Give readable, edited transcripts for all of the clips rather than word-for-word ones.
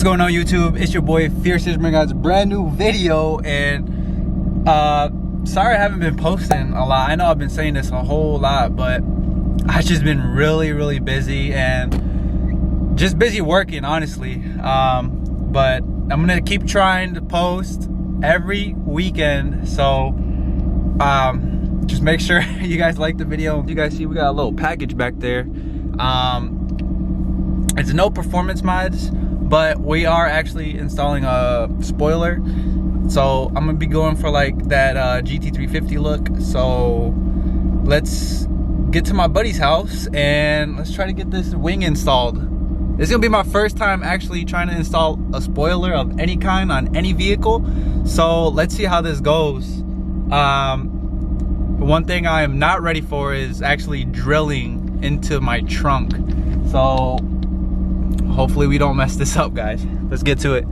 What's going on, YouTube? It's your boy Fierce bringing guys a brand new video, and sorry I haven't been posting a lot. I know I've been saying this a whole lot, but I've just been really busy and just busy working, honestly. But I'm gonna keep trying to post every weekend, so just make sure you guys like the video. You guys see we got a little package back there. It's no performance mods, but we are actually installing a spoiler. So I'm gonna be going for like that GT350 look. So let's get to my buddy's house and let's try to get this wing installed. This is gonna be my first time actually trying to install a spoiler of any kind on any vehicle. So let's see how this goes. One thing I am not ready for is actually drilling into my trunk. So hopefully we don't mess this up, guys. Let's get to it.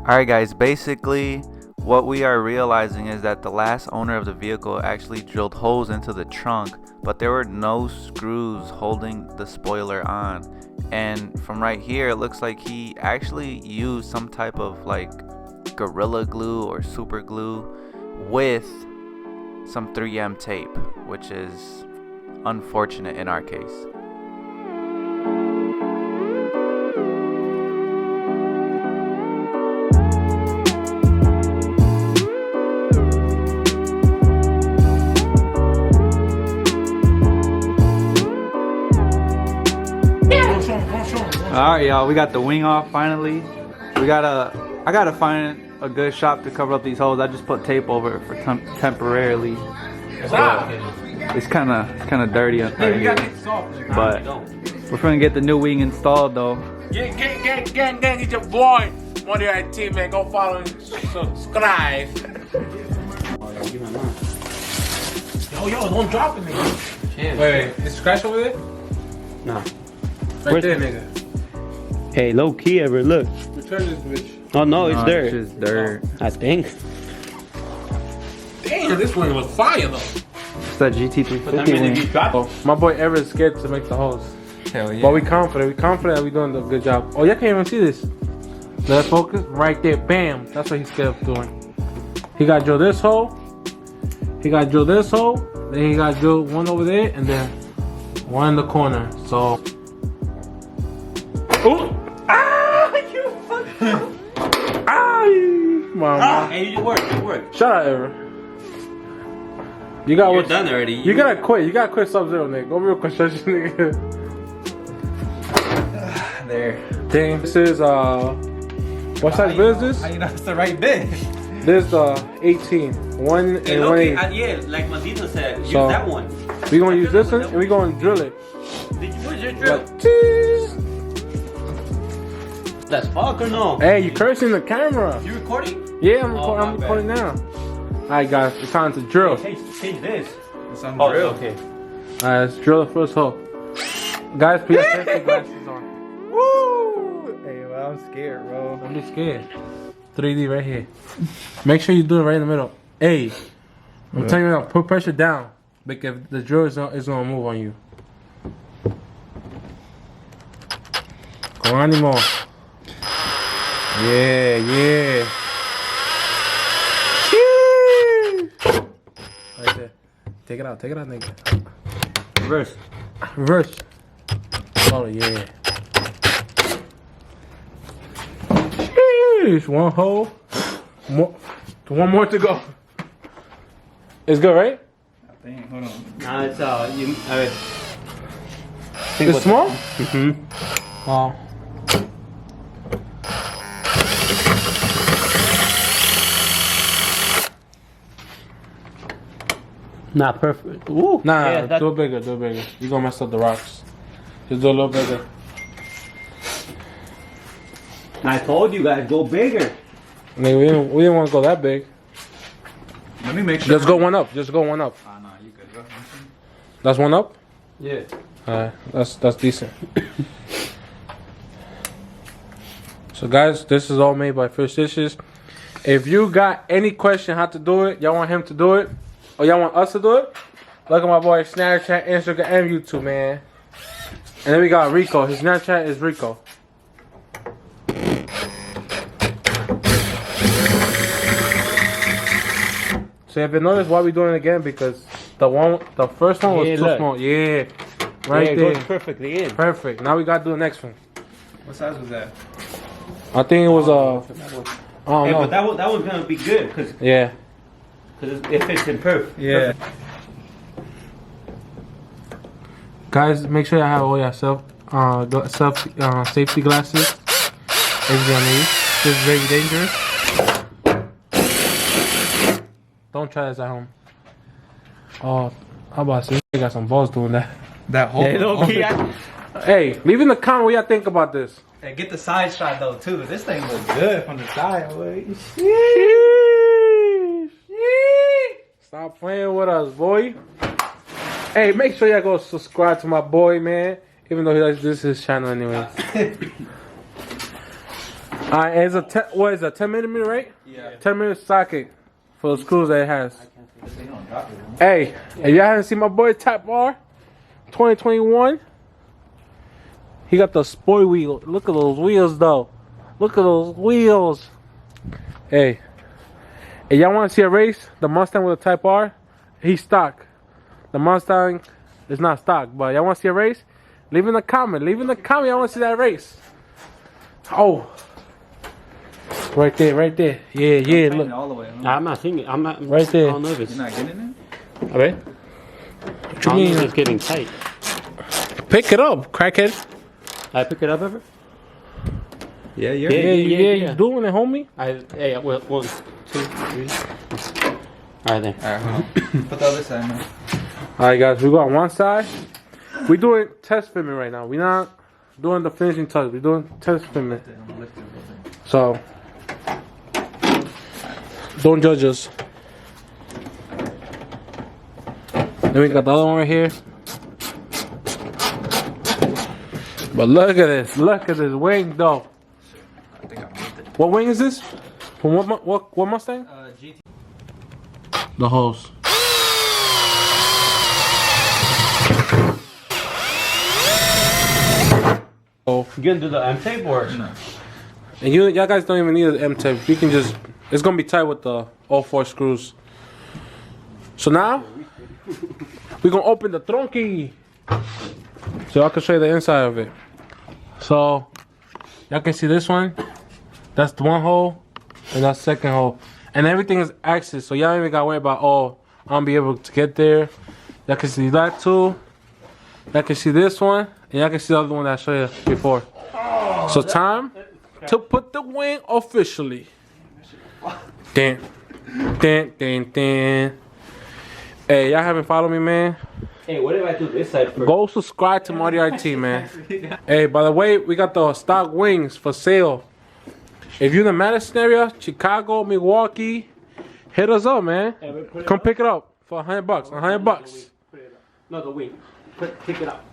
Alright guys, basically what we are realizing is that the last owner of the vehicle actually drilled holes into the trunk, but there were no screws holding the spoiler on. And from right here, it looks like he actually used some type of like Gorilla Glue or super glue with some 3M tape, which is unfortunate in our case. Alright y'all, we got the wing off finally. I gotta find a good shop to cover up these holes. I just put tape over it for temporarily. It's kinda dirty right here. But we're gonna get the new wing installed though. Get your boy on your team, man. Go follow and subscribe. Yo, don't drop it, nigga. Wait, is scratch over there? Nah. Right there, nigga. Hey, low key ever look. Return this bitch. Oh no, it's dirt. It's just dirt. I think. Damn, this one was fire though. It's that GT350 wing. My boy Ever is scared to make the holes. Hell yeah. But we confident. We confident we doing a good job. Oh, y'all can't even see this. Let's focus. Right there. Bam. That's what he's scared of doing. He got drill this hole. He got drill this hole. Then he got drill one over there, and then one in the corner. So. Ooh. Ah! You fucking. Ah! Mama. Hey, you work. Shut up, Ever. You got You're what? done already. You gotta quit. You gotta quit Sub-Zero, nigga. Go real construction, nigga. There. Dang, this is what size bit is this? How you know it's the right bit? This 18. One and Hey, 180. yeah, like Mandito said, use So, that one. We gonna use this one and we gonna drill it. Did you put your drill? Like, That's fuck or no? hey, you cursing the camera? You recording? Yeah, I'm Oh, recording. I'm my recording now. All right, guys, it's time to drill. Change this. It's on Oh, drill. okay. All right, let's drill the first hole. Guys, put your safety glasses on. Woo! Hey, well, I'm scared, bro. I'm just scared. 3D right here. Make sure you do it right in the middle. Hey, I'm telling you now, put pressure down. Because the drill is gonna move on you. Go on anymore. Yeah. Right there. Take it out, nigga. Reverse. Oh, yeah. Sheesh, one hole. One more to go. It's good, right? I think, hold on. Nah, it's It's small? Mm-hmm. Wow. Not perfect. Ooh. Nah, yeah, that, do it bigger, do it bigger. You're gonna mess up the rocks. Just do a little bigger. I told you guys, go bigger. Nigga, we didn't want to go that big. Let me make sure. Just go one up. Just go one up. Oh, no, you good, bro. That's one up? Yeah. Alright, that's decent. So guys, this is all made by Fish Dishes. If you got any question how to do it, y'all want him to do it, or y'all want us to do it, look at my boy Snapchat, Instagram, and YouTube, man. And then we got Rico. His Snapchat is Rico. So if you notice why we doing it again, because the first one was Yeah, too look. small. Yeah, right yeah, it there. goes perfectly in. Perfect. Now we gotta do the next one. What size was that? I think it was I don't Hey, know. but that one's gonna be good because Yeah. it fits in perfect. Yeah. Guys, make sure you have all your safety glasses. If you need. This is very dangerous. Don't try this at home. Oh, how about this? You got some balls doing that. That whole. Hey, look, Hey, leave in the comment what y'all think about this. Hey, get the side shot though too. This thing looks good from the side. Boy. Stop playing with us, boy. Hey, make sure y'all go subscribe to my boy, man. Even though this is his channel anyway. Alright, it's a 10mm, right? Yeah. 10mm socket for the screws that it has. Hey, if y'all haven't seen my boy Type R 2021, he got the spoil wheel. Look at those wheels though. Look at those wheels. Hey, if y'all want to see a race, the Mustang with the Type R, he's stock. The Mustang is not stock, but y'all want to see a race? Leave in the comment. Leave in the comment. Y'all want to see that race? Oh, right there, right there. Yeah, yeah. Look, All the way. Huh? I'm not thinking. I'm not. Right there. I'm nervous. You're not getting it? All right. what you I'm mean? just getting tight. Pick it up, crackhead. I pick it up ever. Yeah, you're. Yeah. Yeah, you doing it, homie. Hey, well, 1, 2, 3. All right, there. Alright, hold on. Put the other side, man. All right, guys, we go on one side. We doing test filming right now. We're not doing the finishing touch. We're doing test filming. So, don't judge us. Then we got the other one right here. But look at this. Look at this wing, though. I think I moved it. What wing is this? From what Mustang? GT. The hose. Oh, You gonna do the M tape or? No. and y'all guys don't even need an M tape. You can just, it's gonna be tight with the all 4 screws. So now, we're gonna open the trunky. So I can show you the inside of it. So, y'all can see this one. That's the one hole, and that's the second hole. And everything is access, so y'all ain't even gotta worry about, oh, I'm gonna be able to get there. Y'all can see that too. Y'all can see this one, and y'all can see the other one that I showed you before. So time to put the wing officially. Dan, dan, dan, dan. Hey, y'all haven't followed me, man? Hey, what if I do this side first? Go subscribe to Marty RT, man. Hey, by the way, we got the stock wings for sale. If you're in the Madison area, Chicago, Milwaukee, hit us up, man. Come pick it up for $100. $100. No, the wing. Pick it up.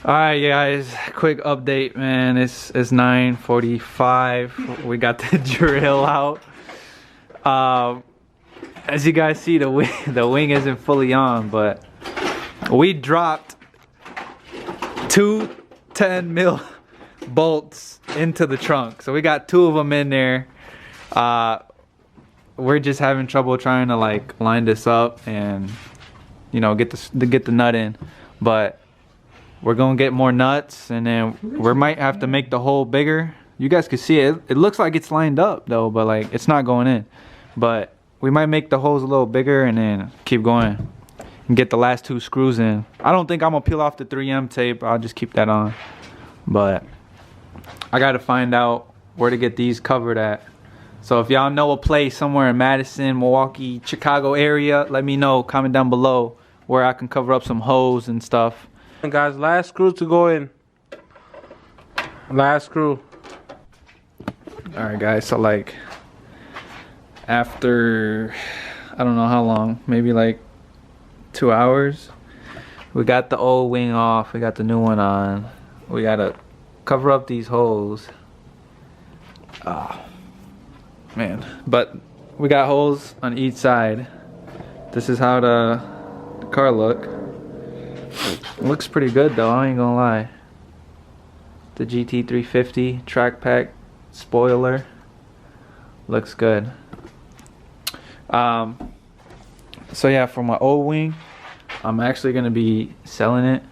Alright guys, quick update, man. It's 9:45. We got the drill out. As you guys see, the wing isn't fully on, but we dropped 2 10mm bolts into the trunk. So we got 2 of them in there. We're just having trouble trying to like line this up and, you know, get the nut in, but we're gonna get more nuts, and then we might have to make the hole bigger. You guys can see it. It looks like it's lined up though, but like it's not going in. But we might make the holes a little bigger and then keep going. and get the last 2 screws in. I don't think I'm gonna peel off the 3M tape. I'll just keep that on. But I gotta find out where to get these covered at. So if y'all know a place somewhere in Madison, Milwaukee, Chicago area, let me know. Comment down below where I can cover up some hose and stuff. And guys, last screw to go in. Last screw. Alright guys, so like after I don't know how long, maybe like 2 hours, we got the old wing off, we got the new one on. We gotta cover up these holes. Oh man, but we got holes on each side. This is how the car look. Looks pretty good though, I ain't gonna lie. The GT350 track pack spoiler looks good. So yeah, for my old wing, I'm actually gonna be selling it.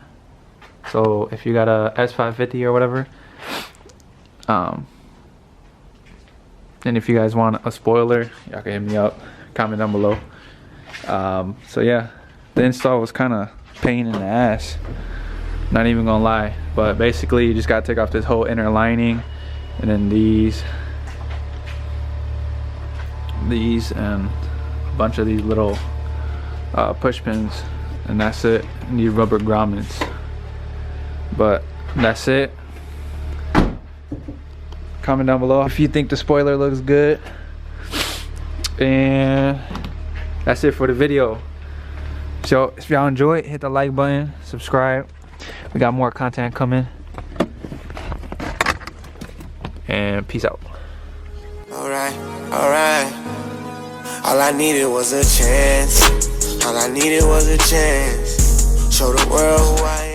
So if you got a S550 or whatever, and if you guys want a spoiler, y'all can hit me up, comment down below. So yeah, the install was kind of pain in the ass, not even gonna lie, but basically you just gotta take off this whole inner lining, and then these and a bunch of these little push pins, and that's it. And these rubber grommets, but that's it. Comment down below if you think the spoiler looks good, and that's it for the video. So if y'all enjoy it, hit the like button, subscribe. We got more content coming, and peace out. Alright. All I needed was a chance. All I needed was a chance. Show the world who I am.